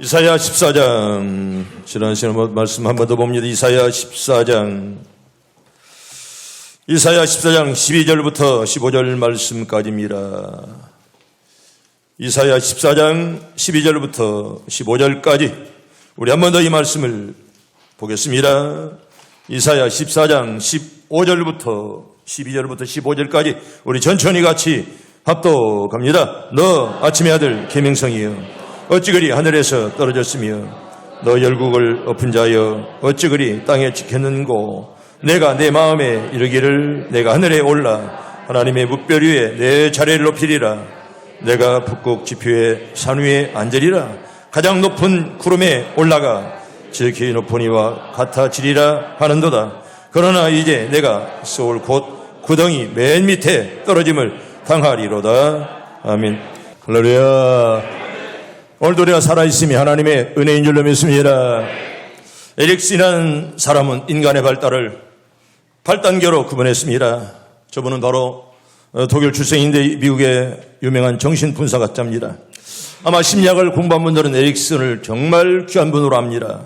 이사야 14장 지난 시간에 말씀 한 번 더 봅니다. 이사야 14장 12절부터 15절 말씀까지입니다. 이사야 14장 12절부터 15절까지 우리 한 번 더 이 말씀을 보겠습니다. 이사야 14장 15절부터 12절부터 15절까지 우리 천천히 같이 합독합니다. 너 아침의 아들 계명성이여 어찌 그리 하늘에서 떨어졌으며 너 열국을 엎은 자여 어찌 그리 땅에 지켰는고 내가 내 마음에 이르기를 내가 하늘에 올라 하나님의 뭇별 위에 내 자리를 높이리라. 내가 북극 지표의 산 위에 앉으리라. 가장 높은 구름에 올라가 지극히 높은 이와 같아지리라 하는도다. 그러나 이제 내가 쏠 곧 구덩이 맨 밑에 떨어짐을 당하리로다. 아멘. 할렐루야. 오늘도 우리가 살아있음이 하나님의 은혜인 줄로 믿습니다. 에릭슨이라는 사람은 인간의 발달을 8단계로 구분했습니다. 저분은 바로 독일 출생인데 미국의 유명한 정신분석학자입니다. 아마 심리학을 공부한 분들은 에릭슨을 정말 귀한 분으로 압니다.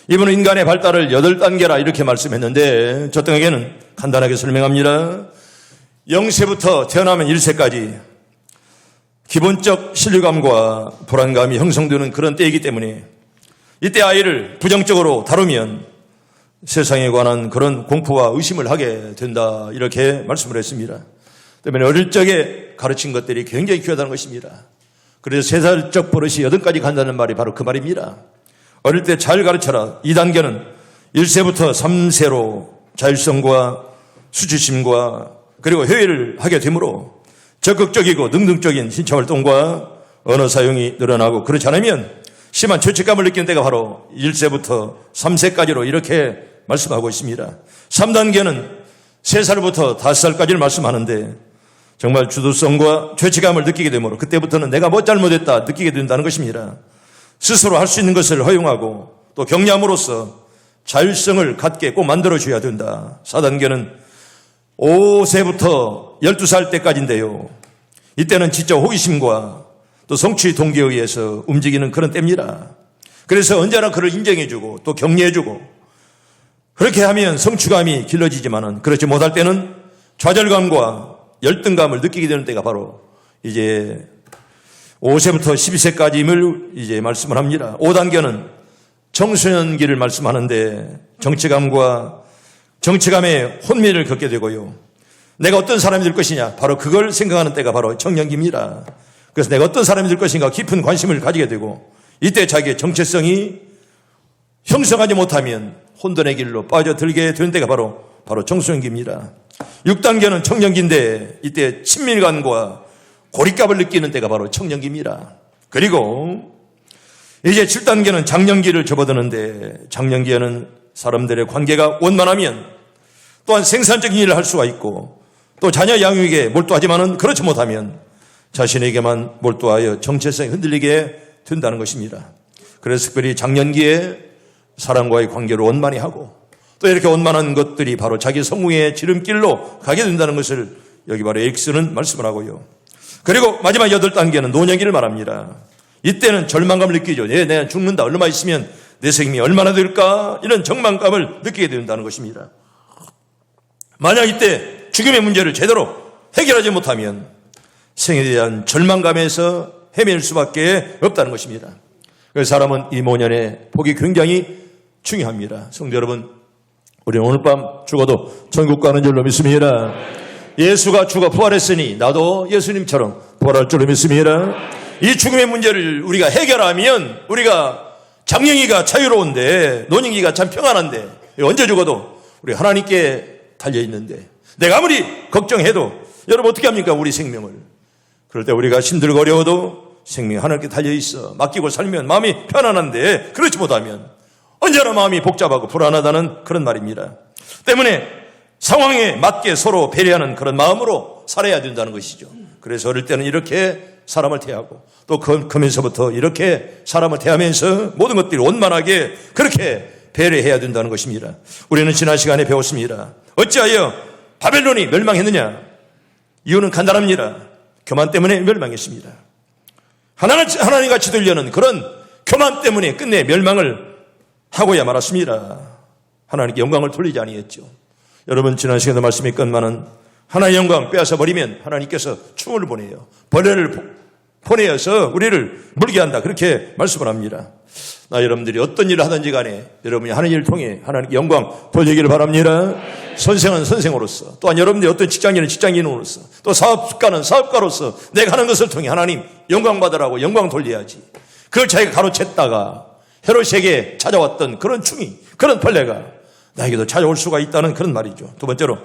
이분은 인간의 발달을 8단계라 이렇게 말씀했는데 저 등에게는 간단하게 설명합니다. 0세부터 태어나면 1세까지 기본적 신뢰감과 불안감이 형성되는 그런 때이기 때문에 이때 아이를 부정적으로 다루면 세상에 관한 그런 공포와 의심을 하게 된다 이렇게 말씀을 했습니다. 때문에 어릴 적에 가르친 것들이 굉장히 귀하다는 것입니다. 그래서 3살적 버릇이 8까지 간다는 말이 바로 그 말입니다. 어릴 때 잘 가르쳐라. 2단계는 1세부터 3세로 자율성과 수치심과 그리고 회의를 하게 되므로 적극적이고 능동적인 신체활동과 언어 사용이 늘어나고 그렇지 않으면 심한 죄책감을 느끼는 때가 바로 1세부터 3세까지로 이렇게 말씀하고 있습니다. 3단계는 3살부터 5살까지를 말씀하는데 정말 주도성과 죄책감을 느끼게 되므로 그때부터는 내가 뭐 잘못했다 느끼게 된다는 것입니다. 스스로 할 수 있는 것을 허용하고 또 격려함으로써 자율성을 갖게 꼭 만들어줘야 된다. 4단계는 5세부터 12살 때까지인데요. 이때는 지적 호기심과 또 성취 동기에 의해서 움직이는 그런 때입니다. 그래서 언제나 그를 인정해주고 또 격려해주고 그렇게 하면 성취감이 길러지지만은 그렇지 못할 때는 좌절감과 열등감을 느끼게 되는 때가 바로 이제 5세부터 12세까지임을 이제 말씀을 합니다. 5단계는 청소년기를 말씀하는데 정체감에 혼미를 겪게 되고요. 내가 어떤 사람이 될 것이냐 바로 그걸 생각하는 때가 바로 청년기입니다. 그래서 내가 어떤 사람이 될 것인가 깊은 관심을 가지게 되고 이때 자기의 정체성이 형성하지 못하면 혼돈의 길로 빠져들게 되는 때가 바로 청소년기입니다. 6단계는 청년기인데 이때 친밀감과 고립감을 느끼는 때가 바로 청년기입니다. 그리고 이제 7단계는 장년기를 접어드는데 장년기에는 사람들의 관계가 원만하면 또한 생산적인 일을 할 수가 있고 또 자녀 양육에 몰두하지만은 그렇지 못하면 자신에게만 몰두하여 정체성이 흔들리게 된다는 것입니다. 그래서 특별히 장년기에 사람과의 관계를 원만히 하고 또 이렇게 원만한 것들이 바로 자기 성공의 지름길로 가게 된다는 것을 여기 바로 에릭슨은 말씀을 하고요. 그리고 마지막 8단계는 노년기를 말합니다. 이때는 절망감을 느끼죠. 내가 죽는다. 얼마 있으면 내 생명이 얼마나 될까? 이런 절망감을 느끼게 된다는 것입니다. 만약 이때 죽음의 문제를 제대로 해결하지 못하면 생에 대한 절망감에서 헤맬 수밖에 없다는 것입니다. 그래서 사람은 이 모년의 복이 굉장히 중요합니다. 성도 여러분, 우리는 오늘 밤 죽어도 천국 가는 줄로 믿습니다. 예수가 죽어 부활했으니 나도 예수님처럼 부활할 줄로 믿습니다. 이 죽음의 문제를 우리가 해결하면 우리가 장년기가 자유로운데 노년기가 참 평안한데 언제 죽어도 우리 하나님께 달려있는데 내가 아무리 걱정해도 여러분 어떻게 합니까? 우리 생명을. 그럴 때 우리가 힘들고 어려워도 생명이 하나님께 달려있어. 맡기고 살면 마음이 편안한데 그렇지 못하면 언제나 마음이 복잡하고 불안하다는 그런 말입니다. 때문에 상황에 맞게 서로 배려하는 그런 마음으로 살아야 된다는 것이죠. 그래서 어릴 때는 이렇게 사람을 대하고 또 크면서부터 이렇게 사람을 대하면서 모든 것들이 원만하게 그렇게 배려해야 된다는 것입니다. 우리는 지난 시간에 배웠습니다. 어찌하여 바벨론이 멸망했느냐? 이유는 간단합니다. 교만 때문에 멸망했습니다. 하나님같이 되려는 그런 교만 때문에 끝내 멸망을 하고야 말았습니다. 하나님께 영광을 돌리지 아니했죠. 여러분, 지난 시간에 말씀이 끝만은 하나님의 영광 빼앗아 버리면 하나님께서 충을 보내요. 벌레를 보내어서 우리를 물게 한다. 그렇게 말씀을 합니다. 여러분들이 어떤 일을 하든지 간에 여러분이 하는 일을 통해 하나님께 영광 돌리기를 바랍니다. 선생은 선생으로서, 또한 여러분들이 어떤 직장인은 직장인으로서, 또 사업가는 사업가로서 내가 하는 것을 통해 하나님 영광 받으라고 영광 돌려야지. 그걸 자기가 가로챘다가 헤롯에게 찾아왔던 그런 충이, 그런 벌레가 나에게도 찾아올 수가 있다는 그런 말이죠. 두 번째로,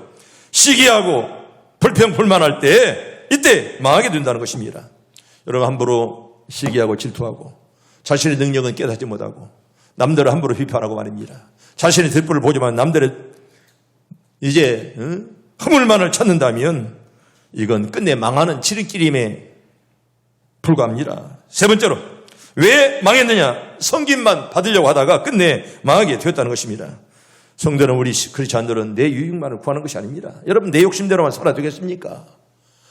시기하고 불평불만할 때 이때 망하게 된다는 것입니다. 여러분, 함부로 시기하고 질투하고 자신의 능력은 깨닫지 못하고 남들을 함부로 비판하고 말입니다. 자신의 뒷불을 보지만 남들의 이제 허물만을 찾는다면 이건 끝내 망하는 지름길임에 불과합니다. 세 번째로, 왜 망했느냐? 섬김만 받으려고 하다가 끝내 망하게 되었다는 것입니다. 성도는, 우리 크리스찬들은 내 유익만을 구하는 것이 아닙니다. 여러분, 내 욕심대로만 살아야 되겠습니까?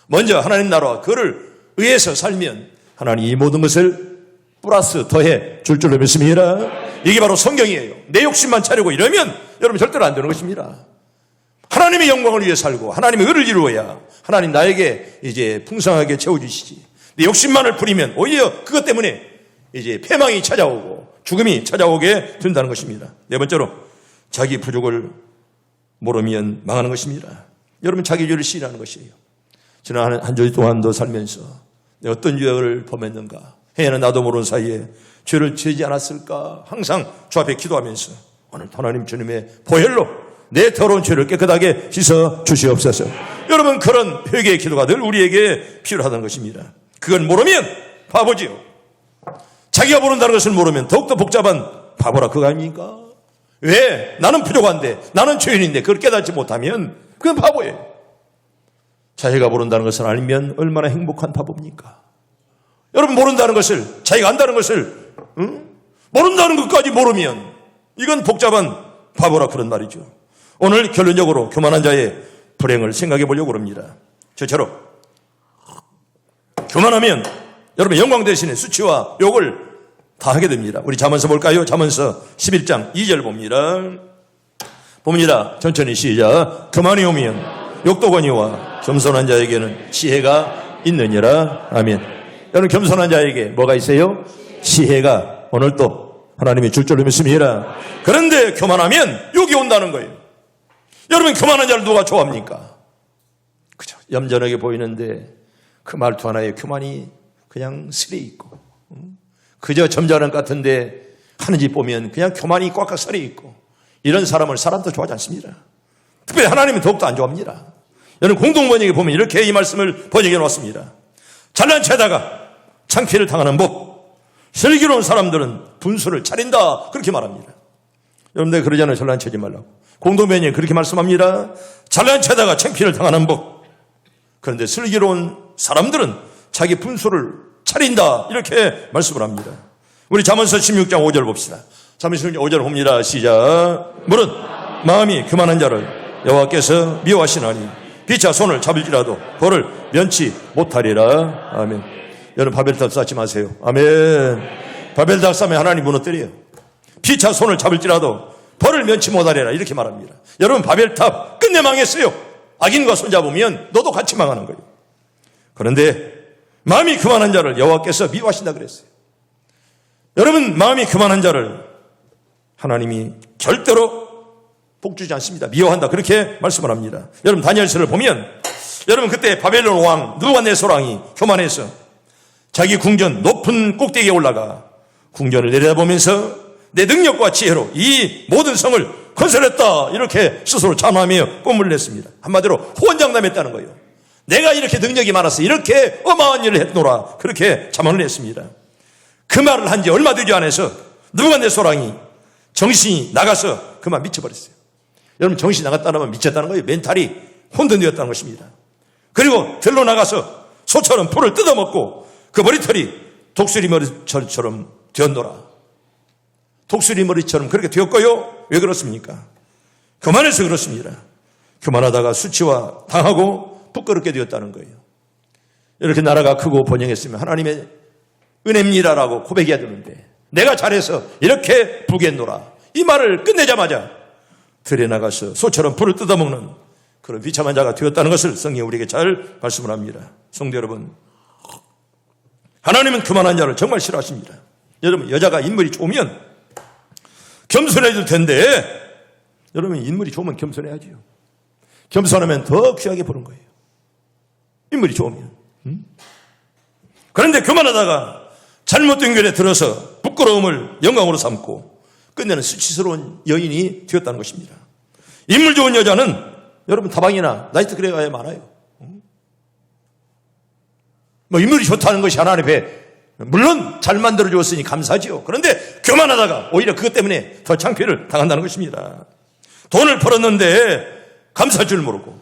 먼저 하나님 나라와 그를 의해서 살면 하나님이 이 모든 것을 플러스 더해 줄 줄로 믿습니다. 이게 바로 성경이에요. 내 욕심만 차리고 이러면 여러분 절대로 안 되는 것입니다. 하나님의 영광을 위해 살고 하나님의 의를 이루어야 하나님 나에게 이제 풍성하게 채워주시지. 내 욕심만을 부리면 오히려 그것 때문에 이제 패망이 찾아오고 죽음이 찾아오게 된다는 것입니다. 네 번째로, 자기 부족을 모르면 망하는 것입니다. 여러분, 자기 죄를 시인하는 것이에요. 지난 한 주일 동안도 살면서 내가 어떤 죄를 범했는가, 해는 나도 모르는 사이에 죄를 지지 않았을까 항상 주 앞에 기도하면서 오늘 하나님 주님의 보혈로 내 더러운 죄를 깨끗하게 씻어 주시옵소서. 여러분, 그런 회개의 기도가 늘 우리에게 필요하다는 것입니다. 그걸 모르면 바보지요. 자기가 모른다는 것을 모르면 더욱더 복잡한 바보라 그거 아닙니까? 왜? 나는 부족한데, 나는 죄인인데 그걸 깨닫지 못하면 그건 바보예요. 자기가 모른다는 것을 알면 얼마나 행복한 바보입니까? 여러분, 모른다는 것을, 자기가 안다는 것을 모른다는 것까지 모르면 이건 복잡한 바보라 그런 말이죠. 오늘 결론적으로 교만한 자의 불행을 생각해 보려고 합니다. 저처럼 교만하면 여러분 영광 대신에 수치와 욕을 다 하게 됩니다. 우리 잠언서 볼까요? 잠언서 11장 2절 봅니다. 천천히 시작. 교만이 오면 욕도거니와 겸손한 자에게는 지혜가 있느니라. 아멘. 여러분, 겸손한 자에게 뭐가 있어요? 지혜가 오늘 또 하나님이 줄 줄로 믿습니다. 그런데 교만하면 욕이 온다는 거예요. 여러분, 교만한 자를 누가 좋아합니까? 그죠? 얌전하게 보이는데 그 말투 하나에 교만이 그냥 슬에 있고, 그저 점잖은 것 같은데 하는 짓 보면 그냥 교만이 꽉꽉 설에 있고, 이런 사람을 사람도 좋아하지 않습니다. 특별히 하나님은 더욱더 안 좋아합니다. 여러분, 공동번역에 보면 이렇게 이 말씀을 번역해 놓았습니다. 잘난 체하다가 창피를 당하는 법, 슬기로운 사람들은 분수를 차린다, 그렇게 말합니다. 여러분들 그러지 않아요. 잘난 체하지 말라고. 공동번역에 그렇게 말씀합니다. 잘난 체하다가 창피를 당하는 법, 그런데 슬기로운 사람들은 자기 분수를 차린다, 이렇게 말씀을 합니다. 우리 잠언서 16장 5절 봅시다. 잠언서 16장 5절 봅니다. 시작. 무릇 마음이 교만한 자를 여호와께서 미워하시나니 피차 손을 잡을지라도 벌을 면치 못하리라. 아멘. 여러분, 바벨탑 쌓지 마세요. 아멘. 바벨탑 쌓으면 하나님 무너뜨려요. 피차 손을 잡을지라도 벌을 면치 못하리라, 이렇게 말합니다. 여러분, 바벨탑 끝내 망했어요. 악인과 손잡으면 너도 같이 망하는 거예요. 그런데 마음이 교만한 자를 여호와께서 미워하신다 그랬어요. 여러분, 마음이 교만한 자를 하나님이 절대로 복주지 않습니다. 미워한다, 그렇게 말씀을 합니다. 여러분, 다니엘서를 보면 여러분, 그때 바벨론 왕 느부갓네살 왕이 교만해서 자기 궁전 높은 꼭대기에 올라가 궁전을 내려다보면서 내 능력과 지혜로 이 모든 성을 건설했다, 이렇게 스스로 자만하며 뽐을 냈습니다. 한마디로 호언장담했다는 거예요. 내가 이렇게 능력이 많아서 이렇게 어마어마한 일을 했노라, 그렇게 자만을 했습니다. 그 말을 한 지 얼마 되지 않아서 느부갓네살 왕이 정신이 나가서 그만 미쳐버렸어요. 여러분, 정신이 나갔다는 건 미쳤다는 거예요. 멘탈이 혼돈되었다는 것입니다. 그리고 들로 나가서 소처럼 풀을 뜯어먹고 그 머리털이 독수리 머리처럼 되었노라. 독수리 머리처럼 그렇게 되었고요. 왜 그렇습니까? 교만해서 그렇습니다. 교만하다가 수치와 당하고 부끄럽게 되었다는 거예요. 이렇게 나라가 크고 번영했으면 하나님의 은혜입니다라고 고백해야 되는데 내가 잘해서 이렇게 부겠노라. 이 말을 끝내자마자 들에 나가서 소처럼 불을 뜯어먹는 그런 비참한 자가 되었다는 것을 성경이 우리에게 잘 말씀을 합니다. 성도 여러분, 하나님은 교만한 자를 정말 싫어하십니다. 여러분, 여자가 인물이 좋으면 겸손해질 텐데, 여러분, 인물이 좋으면 겸손해야지요. 겸손하면 더 귀하게 보는 거예요. 인물이 좋으면. 그런데 교만하다가 잘못된 길에 들어서 부끄러움을 영광으로 삼고 끝내는 수치스러운 여인이 되었다는 것입니다. 인물 좋은 여자는 여러분 다방이나 나이트 클럽에 많아요. 뭐 인물이 좋다는 것이 하나님 앞에 물론 잘 만들어 주었으니 감사하지요. 그런데 교만하다가 오히려 그것 때문에 더 창피를 당한다는 것입니다. 돈을 벌었는데 감사할 줄 모르고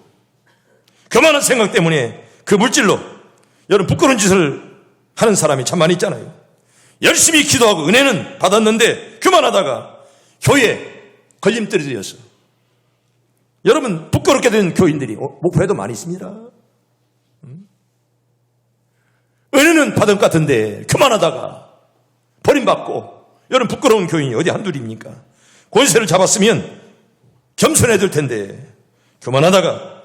교만한 생각 때문에 그 물질로 여러분 부끄러운 짓을 하는 사람이 참 많이 있잖아요. 열심히 기도하고 은혜는 받았는데 교만하다가 교회에 걸림돌이 되어서 여러분 부끄럽게 된 교인들이 목포에도 많이 있습니다. 은혜는 받은 것 같은데 교만하다가 버림받고 여러분 부끄러운 교인이 어디 한둘입니까? 권세를 잡았으면 겸손해야 될 텐데 교만하다가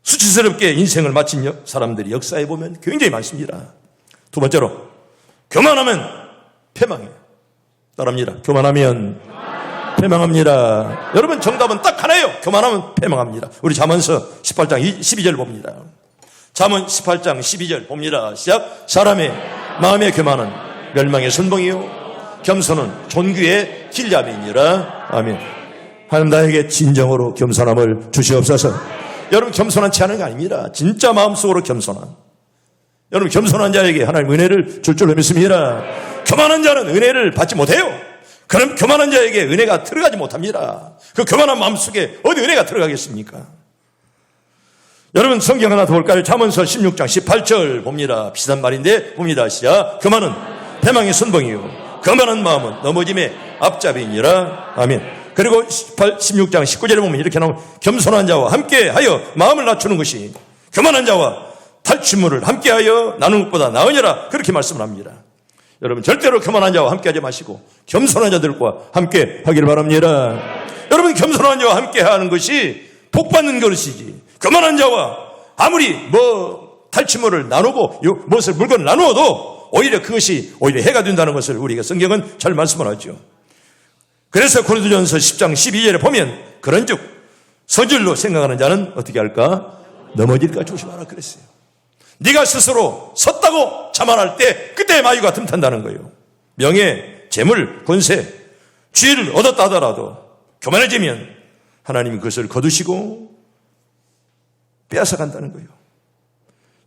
수치스럽게 인생을 마친 사람들이 역사에 보면 굉장히 많습니다. 두 번째로 교만하면 패망해요. 따라합니다. 교만하면 패망합니다. 여러분 정답은 딱 하나예요. 교만하면 패망합니다. 우리 잠언서 18장 12절 봅니다. 잠언 18장 12절 봅니다. 시작. 사람의 마음의 교만은 멸망의 선봉이요 겸손은 존귀의 길잡이니라. 아멘. 하나님 나에게 진정으로 겸손함을 주시옵소서. 여러분 겸손한 채 하는 게 아닙니다. 진짜 마음속으로 겸손한. 여러분 겸손한 자에게 하나님 은혜를 줄 줄로 믿습니다. 교만한 자는 은혜를 받지 못해요. 그럼 교만한 자에게 은혜가 들어가지 못합니다. 그 교만한 마음속에 어디 은혜가 들어가겠습니까? 여러분 성경 하나 더 볼까요? 잠언서 16장 18절 봅니다. 비슷한 말인데 봅니다. 시작. 교만은 패망의 선봉이요 교만한 마음은 넘어짐의 앞잡이니라. 아멘. 그리고 16장 19절에 보면 이렇게 나오면 겸손한 자와 함께하여 마음을 낮추는 것이 교만한 자와 탈취물을 함께하여 나누는 것보다 나으니라. 그렇게 말씀을 합니다. 여러분 절대로 교만한 자와 함께하지 마시고 겸손한 자들과 함께 하기를 바랍니다. 여러분 겸손한 자와 함께하는 것이 복받는 것이지 교만한 자와 아무리 탈취물을 나누고 무엇을 물건을 나누어도 오히려 그것이 오히려 해가 된다는 것을 우리가 성경은 잘 말씀을 하죠. 그래서 고린도전서 10장 12절에 보면 그런즉 서질로 생각하는 자는 어떻게 할까? 넘어질까 조심하라 그랬어요. 네가 스스로 섰다고 자만할 때 그때 마귀가 틈탄다는 거예요. 명예, 재물, 권세, 지위를 얻었다 하더라도 교만해지면 하나님이 그것을 거두시고 빼앗아간다는 거예요.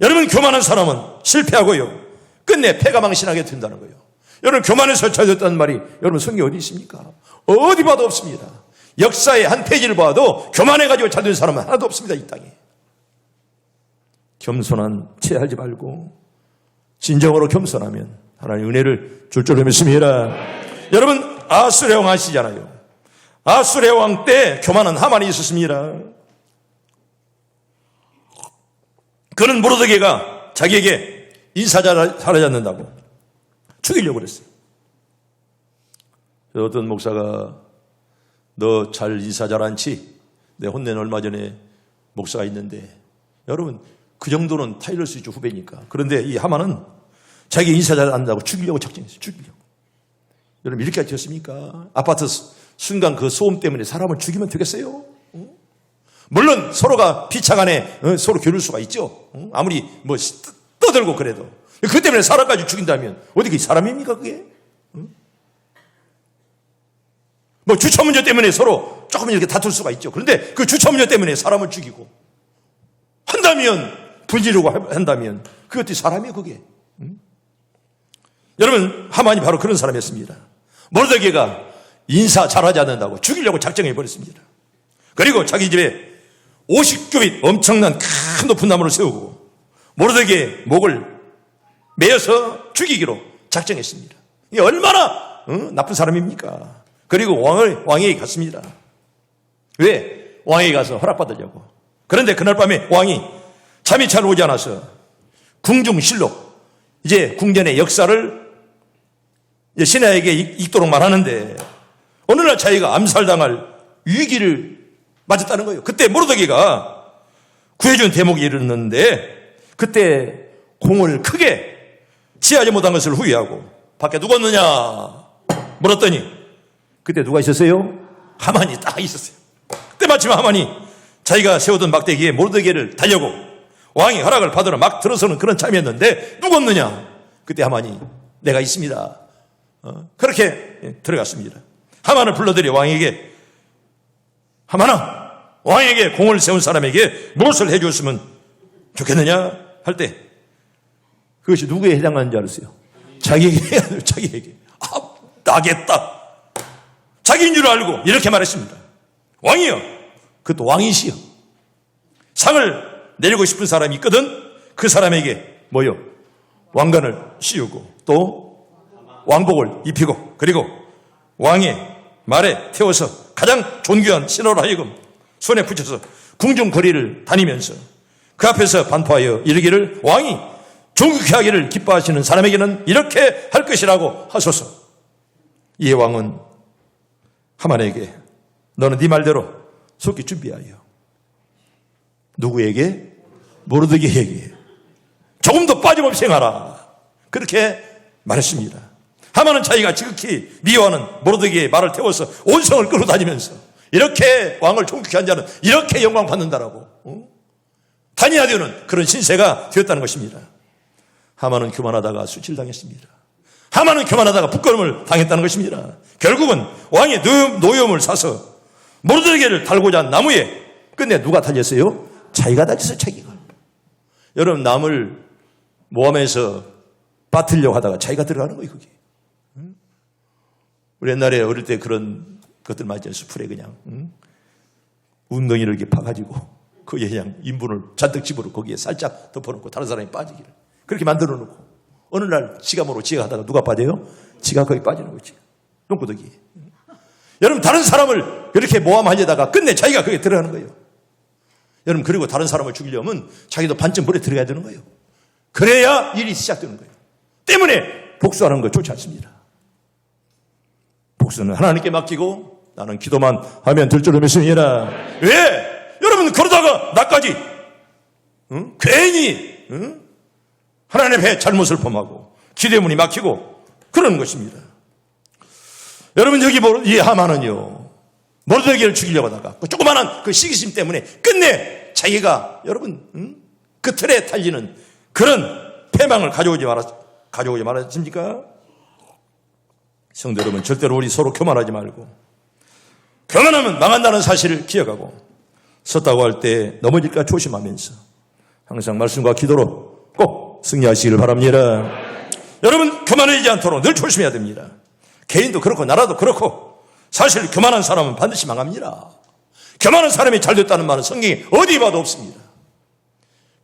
여러분 교만한 사람은 실패하고요. 끝내 패가 망신하게 된다는 거예요. 여러분 교만에서 찾았다는 말이 여러분 성경에 어디 있습니까? 어디 봐도 없습니다. 역사의 한 페이지를 봐도 교만해가지고 잘 된 사람은 하나도 없습니다. 이 땅에. 겸손한 채 하지 말고 진정으로 겸손하면 하나님 은혜를 줄 줄로 믿습니다. 여러분 아수르 왕 아시잖아요. 아수르 왕 때 교만한 하만이 있었습니다. 그는 모르드게가 자기에게 인사자를 사라졌는다고 죽이려고 그랬어요. 어떤 목사가 너 잘 인사 잘하지? 내 혼낸 얼마 전에 목사가 있는데 여러분 그 정도는 타일러 스위치 후배니까. 그런데 이 하만은 자기 인사 잘한다고 죽이려고 작정했어요. 죽이려고. 여러분 이렇게 되었습니까? 아파트 순간 그 소음 때문에 사람을 죽이면 되겠어요? 물론 서로가 피차간에 서로 겨룰 수가 있죠. 아무리 떠들고 그래도. 그 때문에 사람까지 죽인다면 어디 사람입니까 그게? 주차 문제 때문에 서로 조금 이렇게 다툴 수가 있죠. 그런데 그 주차 문제 때문에 사람을 죽이고 한다면 불지르고 한다면 그것도 사람이에요 그게. 여러분 하만이 바로 그런 사람이었습니다. 모르드게가 인사 잘하지 않는다고 죽이려고 작정해 버렸습니다. 그리고 자기 집에 50규빗 엄청난 큰 높은 나무를 세우고 모르드게의 목을 매어서 죽이기로 작정했습니다. 이게 얼마나 나쁜 사람입니까? 그리고 왕에게 갔습니다. 왜? 왕에게 가서 허락받으려고. 그런데 그날 밤에 왕이 잠이 잘 오지 않아서 궁중실록 이제 궁전의 역사를 신하에게 읽도록 말하는데 어느 날 자기가 암살당할 위기를 맞았다는 거예요. 그때 모르드게가 구해준 대목이 이르렀는데 그때 공을 크게 취하지 못한 것을 후회하고 밖에 누가 있느냐 물었더니 그때 누가 있었어요? 하만이 딱 있었어요. 그때 마침 하만이 자기가 세우던 막대기에 모르드게를 달려고 왕이 허락을 받으러 막 들어서는 그런 참이었는데 누가 없느냐? 그때 하만이 내가 있습니다. 그렇게 들어갔습니다. 하만을 불러들여 왕에게 하만아 왕에게 공을 세운 사람에게 무엇을 해줬으면 좋겠느냐 할 때 그것이 누구에 해당하는 줄 알았어요? 자기에게 해야 돼요. 자기에게. 나겠다. 자기인 줄 알고 이렇게 말했습니다. 왕이여 그것도 왕이시여 상을 내리고 싶은 사람이 있거든 그 사람에게 뭐요? 왕관을 씌우고 또 왕복을 입히고 그리고 왕의 말에 태워서 가장 존귀한 신호로 하여금 손에 붙여서 궁중거리를 다니면서 그 앞에서 반포하여 이르기를 왕이 존귀케 하기를 기뻐하시는 사람에게는 이렇게 할 것이라고 하소서. 이에 왕은 하만에게 너는 네 말대로 속히 준비하여 누구에게? 모르드게에게 조금도 빠짐없이 행하라. 그렇게 말했습니다. 하만은 자기가 지극히 미워하는 모르드게의 말을 태워서 온 성을 끌어다니면서 이렇게 왕을 존귀케 한 자는 이렇게 영광 받는다라고 다녀야 되는 그런 신세가 되었다는 것입니다. 하만은 교만하다가 수치당했습니다. 하만은 교만하다가 부끄러움을 당했다는 것입니다. 결국은 왕의 노여움을 사서 모르드게를 달고자 한 나무에 끝내 누가 달렸어요? 자기가 달렸어요. 자기가. 여러분 남을 모함해서 빠뜨리려고 하다가 자기가 들어가는 거예요. 그게. 우리 옛날에 어릴 때 그런 것들 맞잖아요. 수풀에 그냥 웅덩이를 이렇게 파가지고 거기에 그냥 인분을 잔뜩 집어로 거기에 살짝 덮어놓고 다른 사람이 빠지기를 그렇게 만들어 놓고 어느 날 지가 모르고 지가 하다가 누가 빠져요? 지가 거기 빠지는 거지. 똥구덩이. 여러분 다른 사람을 이렇게 모함하려다가 끝내 자기가 거기에 들어가는 거예요. 여러분 그리고 다른 사람을 죽이려면 자기도 반쯤 물에 들어가야 되는 거예요. 그래야 일이 시작되는 거예요. 때문에 복수하는 거 좋지 않습니다. 복수는 하나님께 맡기고 나는 기도만 하면 될 줄로 믿습니다. 왜? 여러분 그러다가 나까지 괜히 하나님 앞에 잘못을 범하고 기대문이 막히고 그러는 것입니다. 여러분 여기 이 하만은요 모르드게를 죽이려고 하다가 그 조그마한 그 시기심 때문에 끝내 자기가 여러분 그 틀에 달리는 그런 패망을 가져오지 말았습니까? 성도 여러분 절대로 우리 서로 교만하지 말고 교만하면 망한다는 사실을 기억하고 섰다고 할 때 넘어질까 조심하면서 항상 말씀과 기도로 꼭 승리하시기를 바랍니다. 여러분 교만하지 않도록 늘 조심해야 됩니다. 개인도 그렇고 나라도 그렇고 사실 교만한 사람은 반드시 망합니다. 교만한 사람이 잘 됐다는 말은 성경에 어디 봐도 없습니다.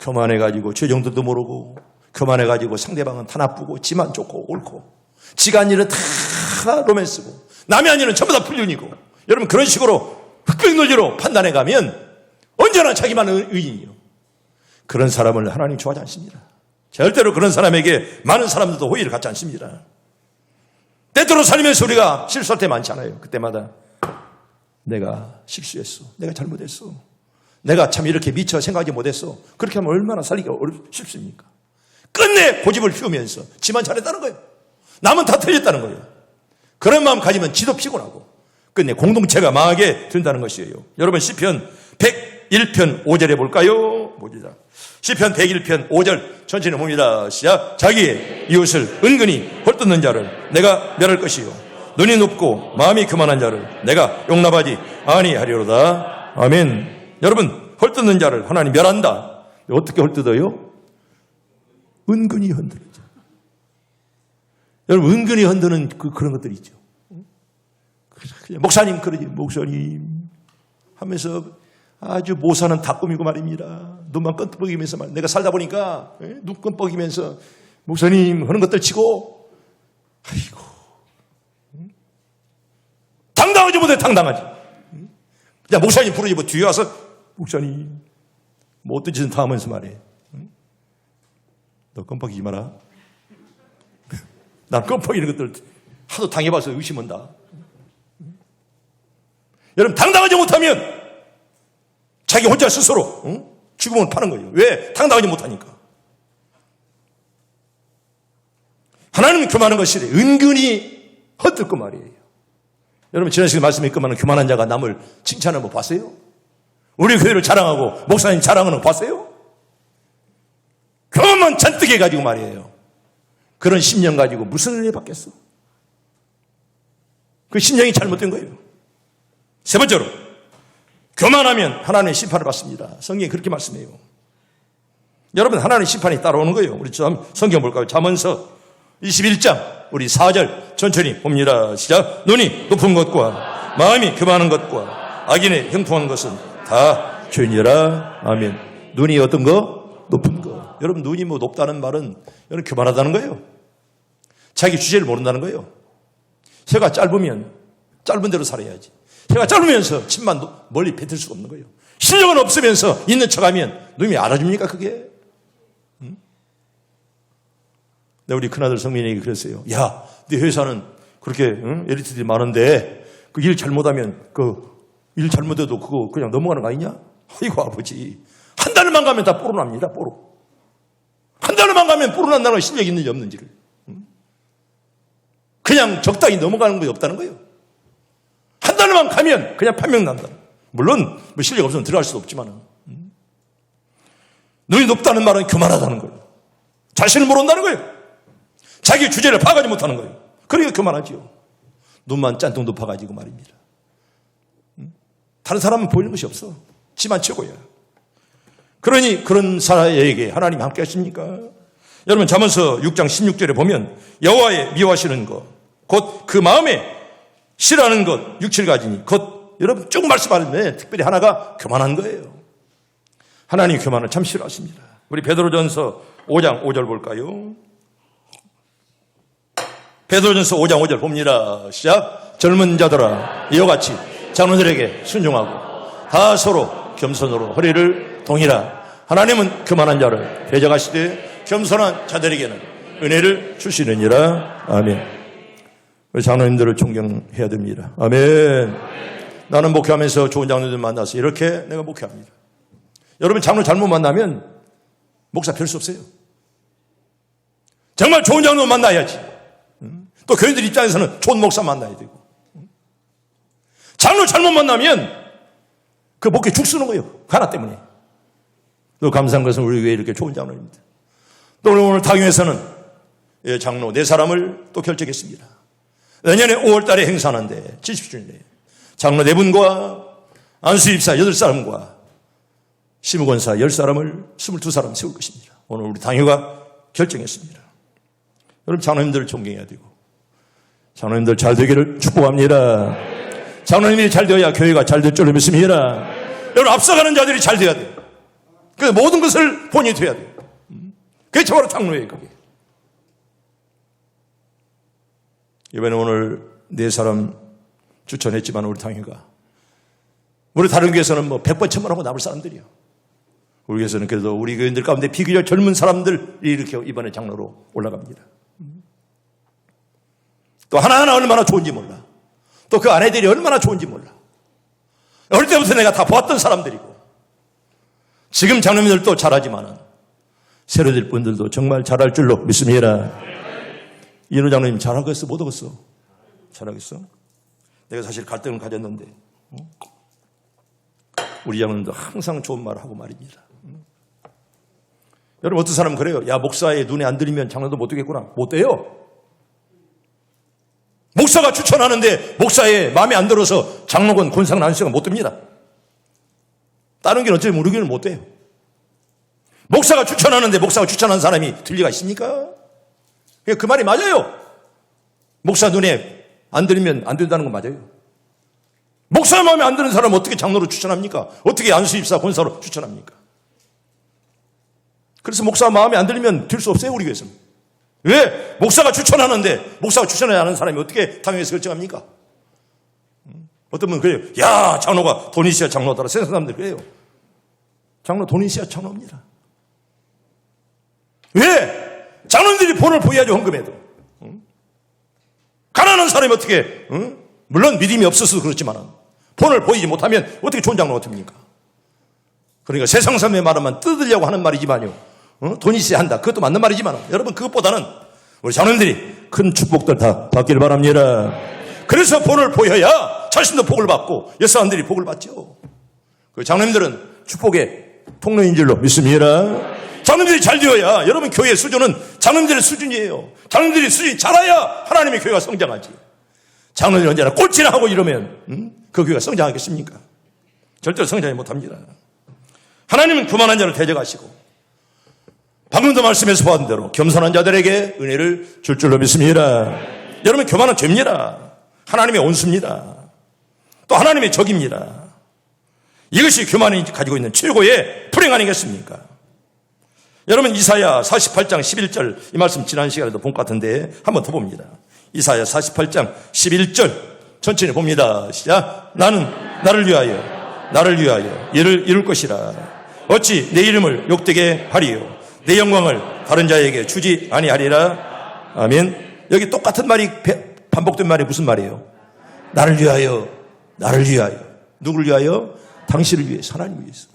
교만해가지고 죄정도도 모르고 교만해가지고 상대방은 다 나쁘고 지만 좋고 옳고 지가 한 일은 다 로맨스고 남의 한 일은 전부 다 불륜이고 여러분 그런 식으로 흑백논리로 판단해가면 언제나 자기만 의인이요. 그런 사람을 하나님 좋아하지 않습니다. 절대로 그런 사람에게 많은 사람들도 호의를 갖지 않습니다. 때때로 살면서 우리가 실수할 때 많잖아요. 그때마다 내가 실수했어. 내가 잘못했어. 내가 참 이렇게 미처 생각하지 못했어. 그렇게 하면 얼마나 살기가 쉽습니까? 끝내 고집을 피우면서 지만 잘했다는 거예요. 남은 다 틀렸다는 거예요. 그런 마음 가지면 지도 피곤하고 끝내 공동체가 망하게 된다는 것이에요. 여러분 시편 101편 5절에 볼까요? 봅니다. 시편 101편 5절 천천히 봅니다. 시작. 자기의 이웃을 은근히 헐뜯는 자를 내가 멸할 것이요 눈이 높고 마음이 교만한 자를 내가 용납하지 아니하리로다. 아멘. 여러분 헐뜯는 자를 하나님 멸한다. 어떻게 헐뜯어요? 은근히 흔드는 자. 여러분 은근히 흔드는 그런 것들이 있죠. 목사님 그러지 목사님 하면서 아주 모사는 다 꾸미고 말입니다. 눈만 끔뻑이면서 말. 내가 살다 보니까 눈 끔뻑이면서 목사님 하는 것들 치고 아이고 당당하지 못해 당당하지. 야 목사님 부르지 뭐 뒤에 와서 목사님 뭐 어떤 짓은 다 하면서 말해. 너 끔뻑이지 마라. 난 끔뻑이는 것들 하도 당해봐서 의심한다. 여러분, 당당하지 못하면 자기 혼자 스스로 죽음을 파는 거예요. 왜? 당당하지 못하니까. 하나님은 교만한 것이 은근히 헛들고 말이에요. 여러분, 지난 시간에 말씀했건만 교만한 자가 남을 칭찬하는 거 봤어요? 우리 교회를 자랑하고 목사님 자랑하는 거 봤어요? 교만만 잔뜩 해가지고 말이에요. 그런 심령 가지고 무슨 은혜 받겠어? 그 심령이 잘못된 거예요. 세 번째로, 교만하면 하나님의 심판을 받습니다. 성경이 그렇게 말씀해요. 여러분, 하나님의 심판이 따라오는 거예요. 우리 성경 볼까요? 잠언서 21장 우리 4절 천천히 봅니다. 시작. 눈이 높은 것과 마음이 교만한 것과 악인의 형통한 것은 다 죄니라. 아멘. 눈이 어떤 거? 높은 거. 여러분, 눈이 뭐 높다는 말은 여러분 교만하다는 거예요. 자기 주제를 모른다는 거예요. 혀가 짧으면 짧은 대로 살아야지. 혀가 짧으면서 침만 멀리 뱉을 수가 없는 거예요. 실력은 없으면서 있는 척하면 누님이 알아줍니까 그게? 우리 큰아들 성민이에게 그랬어요. 야, 네 회사는 그렇게 엘리트들이 많은데 그 일 잘못하면 일 잘못해도 그거 그냥 넘어가는 거 아니냐? 아이고 아버지, 한 달만 가면 다 뽀로 납니다. 뽀로. 한 달만 가면 뽀로 난다는 건 실력이 있는지 없는지를. 그냥 적당히 넘어가는 게 없다는 거예요. 한 달만 가면 그냥 판명 난다. 물론 뭐 실력 없으면 들어갈 수도 없지만 눈이 높다는 말은 교만하다는 거예요. 자신을 모른다는 거예요. 자기 주제를 파악하지 못하는 거예요. 그러니까 교만하지요. 눈만 짠통 높아가지고 말입니다. 다른 사람은 보이는 것이 없어. 지만 최고야. 그러니 그런 사람에게 하나님이 함께 하십니까? 여러분, 잠언서 6장 16절에 보면 여호와의 미워하시는 것, 곧 그 마음에 싫어하는 것 6, 7가지니 곧 여러분 쭉 말씀하는데 특별히 하나가 교만한 거예요. 하나님이 교만을 참 싫어하십니다. 우리 베드로전서 5장 5절 볼까요? 베드로전서 5장 5절 봅니다. 시작. 젊은 자들아, 이와 같이 장로들에게 순종하고 다 서로 겸손으로 허리를 동이라. 하나님은 교만한 자를 대적하시되 겸손한 자들에게는 은혜를 주시느니라. 아멘. 우리 장로님들을 존경해야 됩니다. 아멘. 나는 목회하면서 좋은 장로들 만나서 이렇게 내가 목회합니다. 여러분, 장로 잘못 만나면 목사 별 수 없어요. 정말 좋은 장로 만나야지. 또 교인들 입장에서는 좋은 목사 만나야 되고. 장로 잘못 만나면 그 목회 죽 쓰는 거예요. 하나 때문에. 또 감사한 것은 우리 교회에 이렇게 좋은 장로입니다. 또 오늘 당회에서는 장로 4사람을 또 결정했습니다. 내년에 5월 달에 행사하는데 70주년에 장로 4분과 안수입사 8사람과 시무권사 10사람을 22사람 세울 것입니다. 오늘 우리 당회가 결정했습니다. 여러분, 장로님들을 존경해야 되고 장로님들 잘 되기를 축복합니다. 장로님이 잘 되어야 교회가 잘 될 줄로 믿습니다. 여러분, 앞서가는 자들이 잘 돼야 돼요. 그 모든 것을 본인이 돼야 돼요. 그게 바로 장로예요. 그게. 이번에 오늘 4사람 추천했지만 우리 당회가 우리 다른 교회에서는 뭐 100번 1000번 하고 남을 사람들이요. 우리 교회에서는 그래도 우리 교인들 가운데 비교적 젊은 사람들이 이렇게 이번에 장로로 올라갑니다. 또 하나하나 얼마나 좋은지 몰라. 또 그 아내들이 얼마나 좋은지 몰라. 어릴 때부터 내가 다 보았던 사람들이고 지금 장로님들도 잘하지만은 새로 될 분들도 정말 잘할 줄로 믿습니다. 이인호 장로님 잘하겠어? 못 하겠어? 잘하겠어? 내가 사실 갈등을 가졌는데 우리 장로님도 항상 좋은 말을 하고 말입니다. 여러분, 어떤 사람은 그래요. 야, 목사의 눈에 안 들이면 장로도 못 되겠구나. 못 돼요. 목사가 추천하는데 목사의 마음에 안 들어서 장로건 권상 안수가 못 됩니다. 다른 게 어쩌면 우리 교회는 못 돼요. 목사가 추천하는데 목사가 추천한 사람이 들 리가 있습니까? 그 말이 맞아요. 목사 눈에 안 들이면 안 된다는 건 맞아요. 목사 마음에 안 드는 사람 어떻게 장로로 추천합니까? 어떻게 안수입사 권사로 추천합니까? 그래서 목사 마음에 안 들면 될 수 없어요, 우리 교회에서는. 왜? 목사가 추천하는데 목사가 추천하지 않은 사람이 어떻게 당회에서 결정합니까? 어떤 분은 그래요. 야, 장로가 돈 있어야 장로더라. 세상 사람들 그래요. 장로 돈 있어야 장로입니다. 왜? 장로님들이 본을 보여야죠, 헌금에도. 가난한 가난한 사람이 어떻게 물론 믿음이 없어서 그렇지만 본을 보이지 못하면 어떻게 좋은 장로가 됩니까? 그러니까 세상 사람의 말만 뜯으려고 하는 말이지만요, 돈이 있어야 한다, 그것도 맞는 말이지만 여러분, 그것보다는 우리 장로님들이 큰 축복들 다 받기를 바랍니다. 그래서 본을 보여야 자신도 복을 받고 옆 사람들이 복을 받죠. 그 장로님들은 축복의 통로인 줄로 믿습니다. 장로님들이 잘 되어야, 여러분 교회의 수준은 장로님들의 수준이에요. 장로님들이 수준이 잘해야 하나님의 교회가 성장하지. 장로님들이 언제나 꼴찌나 하고 이러면 그 교회가 성장하겠습니까? 절대로 성장하지 못합니다. 하나님은 교만한 자를 대적하시고 방금도 말씀에서 보았던 대로 겸손한 자들에게 은혜를 줄 줄로 믿습니다. 여러분, 교만은 죄입니다. 하나님의 온수입니다. 또 하나님의 적입니다. 이것이 교만이 가지고 있는 최고의 불행 아니겠습니까? 여러분, 이사야 48장 11절, 이 말씀 지난 시간에도 본 것 같은데 한번 더 봅니다. 이사야 48장 11절 천천히 봅니다. 시작. 나는 나를 위하여 이를 이룰 것이라. 어찌 내 이름을 욕되게 하리요, 내 영광을 다른 자에게 주지 아니하리라. 아멘. 여기 똑같은 말이 반복된 말이 무슨 말이에요? 나를 위하여. 누구를 위하여? 당신을 위해서, 하나님을 위해서.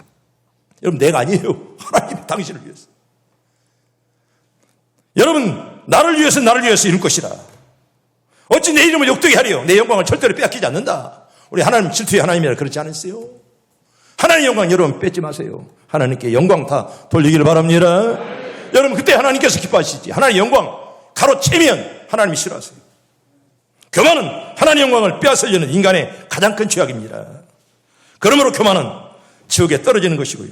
여러분, 내가 아니에요. 하나님, 당신을 위해서. 여러분, 나를 위해서 이룰 것이라. 어찌 내 이름을 욕되게 하리요, 내 영광을 절대로 빼앗기지 않는다. 우리 하나님 질투의 하나님이라 그렇지 않으세요? 하나님의 영광 여러분 뺏지 마세요. 하나님께 영광 다 돌리기를 바랍니다. 여러분, 그때 하나님께서 기뻐하시지. 하나님의 영광 가로채면 하나님이 싫어하세요. 교만은 하나님의 영광을 빼앗으려는 인간의 가장 큰 죄악입니다. 그러므로 교만은 지옥에 떨어지는 것이고요,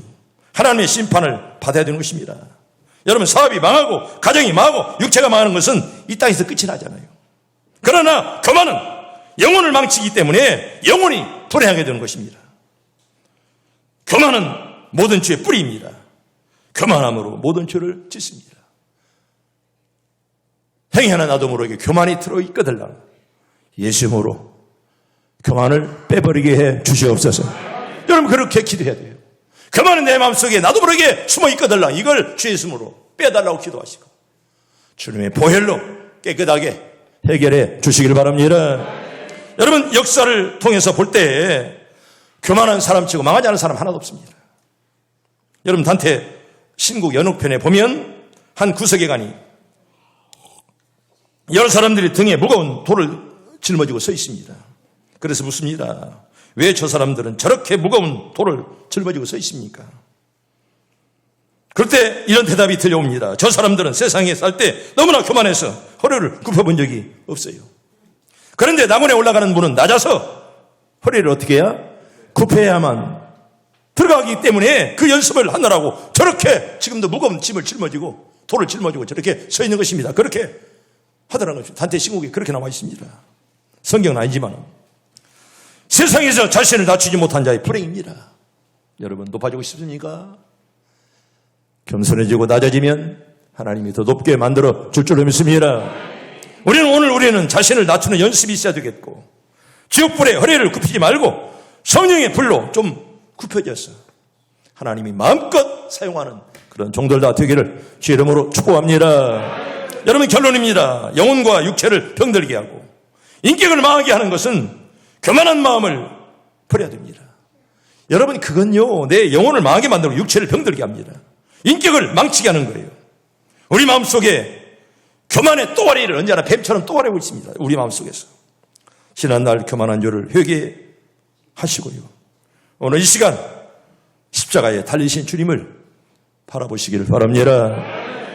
하나님의 심판을 받아야 되는 것입니다. 여러분, 사업이 망하고 가정이 망하고 육체가 망하는 것은 이 땅에서 끝이 나잖아요. 그러나 교만은 영혼을 망치기 때문에 영혼이 불행하게 되는 것입니다. 교만은 모든 죄의 뿌리입니다. 교만함으로 모든 죄를 짓습니다. 행위 하나 나도 모르게 교만이 들어있거들라. 예수 이름으로 교만을 빼버리게 해 주시옵소서. 여러분, 그렇게 기도해야 돼요. 교만은 내 마음속에 나도 모르게 숨어있거들라. 이걸 주 예수님으로 빼달라고 기도하시고 주님의 보혈로 깨끗하게 해결해 주시길 바랍니다. 여러분, 역사를 통해서 볼 때 교만한 사람치고 망하지 않은 사람 하나도 없습니다. 여러분, 단테 신국 연옥편에 보면 한 구석에가니 여러 사람들이 등에 무거운 돌을 짊어지고 서 있습니다. 그래서 묻습니다. 왜 저 사람들은 저렇게 무거운 돌을 짊어지고 서 있습니까? 그럴 때 이런 대답이 들려옵니다. 저 사람들은 세상에 살 때 너무나 교만해서 허리를 굽혀본 적이 없어요. 그런데 남원에 올라가는 문은 낮아서 허리를 어떻게 해야? 굽혀야만 들어가기 때문에 그 연습을 하느라고 저렇게 지금도 무거운 짐을 짊어지고 돌을 짊어지고 저렇게 서 있는 것입니다. 그렇게 하더라는 것입니다. 단테 신국에 그렇게 나와 있습니다. 성경은 아니지만 세상에서 자신을 낮추지 못한 자의 불행입니다. 여러분, 높아지고 싶습니까? 겸손해지고 낮아지면 하나님이 더 높게 만들어 줄 줄로 믿습니다. 우리는 자신을 낮추는 연습이 있어야 되겠고, 지옥불에 허리를 굽히지 말고 성령의 불로 좀 굽혀져서 하나님이 마음껏 사용하는 그런 종들 다 되기를 주 이름으로 축복합니다. 여러분, 결론입니다. 영혼과 육체를 병들게 하고 인격을 망하게 하는 것은 교만한 마음을 버려야 됩니다. 여러분, 그건요, 내 영혼을 망하게 만들고 육체를 병들게 합니다. 인격을 망치게 하는 거예요. 우리 마음속에 교만의 또다리를 언제나 뱀처럼 또다리고 있습니다. 우리 마음속에서. 지난날 교만한 죄를 회개하시고요, 오늘 이 시간 십자가에 달리신 주님을 바라보시기를 바랍니다.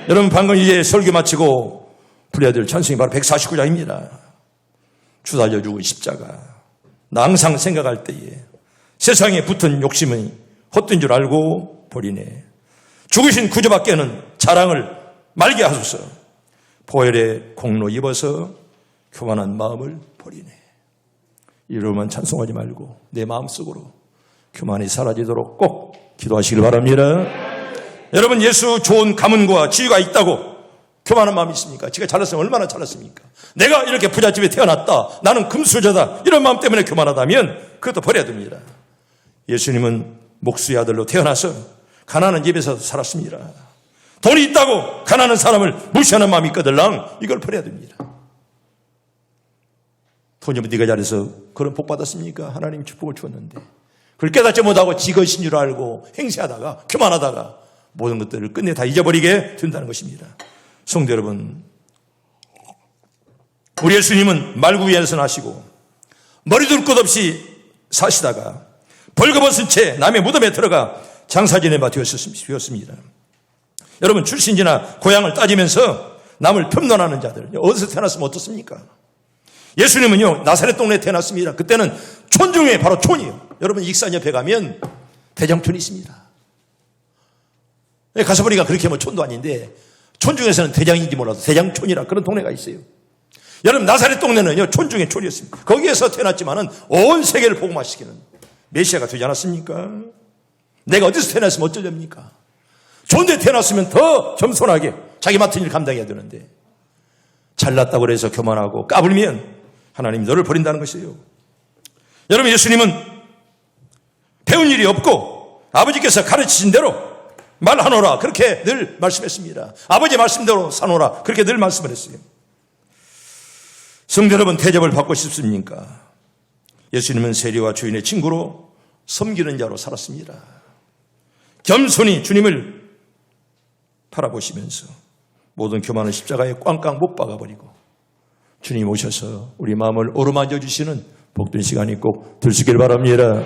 여러분, 방금 이제 설교 마치고 불러야 될 찬송이 바로 149장입니다. 주 달려 죽은 십자가. 나 항상 생각할 때에 세상에 붙은 욕심은 헛된 줄 알고 버리네. 죽으신 구주밖에는 자랑을 말게 하소서. 보혈의 공로 입어서 교만한 마음을 버리네. 이로만 찬송하지 말고 내 마음속으로 교만이 사라지도록 꼭 기도하시길 바랍니다. 여러분, 예수 좋은 가문과 지위가 있다고 교만한 마음이 있습니까? 지가 잘났으면 얼마나 잘났습니까? 내가 이렇게 부잣집에 태어났다, 나는 금수저다, 이런 마음 때문에 교만하다면 그것도 버려야 됩니다. 예수님은 목수의 아들로 태어나서 가난한 집에서 살았습니다. 돈이 있다고 가난한 사람을 무시하는 마음이 있거들랑 이걸 버려야 됩니다. 부모님은 네가 잘해서 그런 복 받았습니까? 하나님 축복을 주었는데 그걸 깨닫지 못하고 지것인 줄 알고 행세하다가 교만하다가 모든 것들을 끝내 다 잊어버리게 된다는 것입니다. 성도 여러분, 우리 예수님은 말구위에서 나시고 머리 둘 것 없이 사시다가 벌거벗은 채 남의 무덤에 들어가 장사지낸 바 되었습니다. 여러분, 출신지나 고향을 따지면서 남을 폄론하는 자들, 어디서 태어났으면 어떻습니까? 예수님은요, 나사렛 동네에 태어났습니다. 그때는 촌 중에 바로 촌이에요. 여러분, 익산 옆에 가면 대장촌이 있습니다. 가서 보니까 그렇게 뭐 촌도 아닌데 촌 중에서는 대장인지 몰라도 대장촌이라 그런 동네가 있어요. 여러분, 나사렛 동네는요, 촌 중에 촌이었습니다. 거기에서 태어났지만은 온 세계를 복음화시키는 메시아가 되지 않았습니까? 내가 어디서 태어났으면 어쩌렵니까? 좋은 데 태어났으면 더 겸손하게 자기 맡은 일 감당해야 되는데 잘났다고 그래서 교만하고 까불면 하나님이 너를 버린다는 것이에요. 여러분, 예수님은 배운 일이 없고 아버지께서 가르치신 대로 말하노라 그렇게 늘 말씀했습니다. 아버지 말씀대로 사노라 그렇게 늘 말씀을 했어요. 성도 여러분, 대접을 받고 싶습니까? 예수님은 세리와 주인의 친구로 섬기는 자로 살았습니다. 겸손히 주님을 바라보시면서 모든 교만은 십자가에 꽝꽝 못 박아버리고 주님 오셔서 우리 마음을 어루만져 주시는 복된 시간이 꼭 될 수 있길 바랍니다.